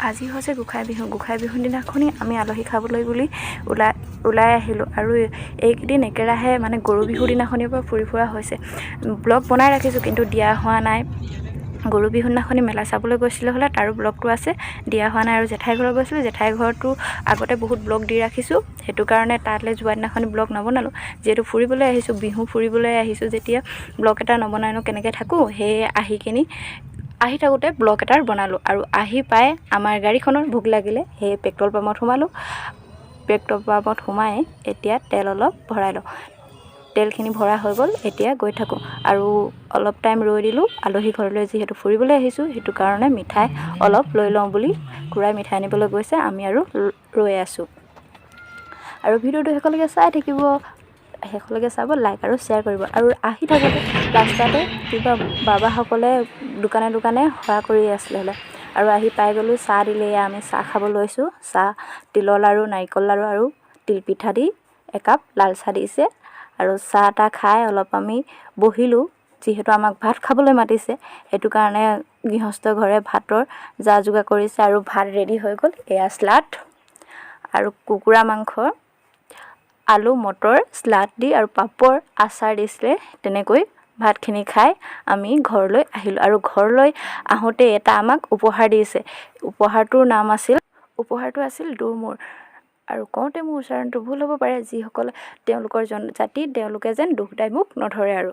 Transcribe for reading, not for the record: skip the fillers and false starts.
আজি হৈছে গোঁসাই বিহু। গোঁসাই বিহুৰ দিনাখনি আমি আলহী খাবলৈ বুলি ওলাই আহিলোঁ আৰু এইকেইদিন একেৰাহে মানে গৰু বিহুৰ দিনাখনিৰ পৰা ফুৰি ফুৰা হৈছে। ব্লগ বনাই ৰাখিছোঁ কিন্তু দিয়া হোৱা নাই। গৰু বিহুৰ দিনাখনি মেলা চাবলৈ গৈছিলোঁ হ'লে তাৰো ব্লগটো আছে, দিয়া হোৱা নাই। আৰু জেঠাই ঘৰত গৈছিলোঁ, জেঠাই ঘৰটো আগতে বহুত ব্লগ দি ৰাখিছোঁ, সেইটো কাৰণে তালৈ যোৱা দিনাখনি ব্লগ নবনালোঁ। যিহেতু ফুৰিবলৈ আহিছোঁ, বিহু ফুৰিবলৈ আহিছোঁ যেতিয়া ব্লগ এটা নবনাইনো কেনেকৈ থাকোঁ, সেয়ে আহি থাকোঁতে ব্লগ এটাৰ বনালোঁ। আৰু আহি পাই আমাৰ গাড়ীখনৰ ভোক লাগিলে, সেয়ে পেট্ৰল পাম্পত সোমালোঁ। পেট্ৰল পাম্পত সোমাই এতিয়া তেল অলপ ভৰাই লওঁ। তেলখিনি ভৰা হৈ গ'ল, এতিয়া গৈ থাকোঁ। আৰু অলপ টাইম ৰৈ দিলোঁ, আলহী ঘৰলৈ যিহেতু ফুৰিবলৈ আহিছোঁ, সেইটো কাৰণে মিঠাই অলপ লৈ লওঁ বুলি খুৰাই মিঠাই আনিবলৈ গৈছে, আমি আৰু ৰৈ আছোঁ। আৰু ভিডিঅ'টো শেষলৈকে চাই থাকিব, শেষলৈকে চাব, লাইক আৰু শ্বেয়াৰ কৰিব। আৰু আহি থাকোঁতে ৰাস্তাতে কিবা বাবাসকলে দোকানে দোকানে সেৱা কৰি আছিলে আৰু আহি পাই গ'লোঁ। চাহ দিলে, আমি চাহ খাব লৈছোঁ। চাহ তিলৰ লাড়ু, নাৰিকল লাড়ু আৰু তিলপিঠা দি একাপ লাল চাহ দিছে। আৰু চাহ তাহ খাই অলপ আমি বহিলোঁ, যিহেতু আমাক ভাত খাবলৈ মাতিছে, সেইটো কাৰণে গৃহস্থ ঘৰে ভাতৰ যা যোগাৰ কৰিছে। আৰু ভাত ৰেডি হৈ গ'ল। এয়া শ্লাড আৰু কুকুৰা মাংস, আলু মটৰ শ্লাড দি আৰু পাপৰ আচাৰ দিছিলে। তেনেকৈ ভাতখিনি খাই আমি ঘৰলৈ আহিলোঁ। আৰু ঘৰলৈ আহোঁতে এটা আমাক উপহাৰ দিছে। উপহাৰটো আছিল দৌমূৰ। আৰু কওঁতে মোৰ উচ্চাৰণটো ভুল হ'ব পাৰে, যিসকলে তেওঁলোকৰ জাতি, তেওঁলোকে যেন দুখ দাই মুখ নধৰে আৰু।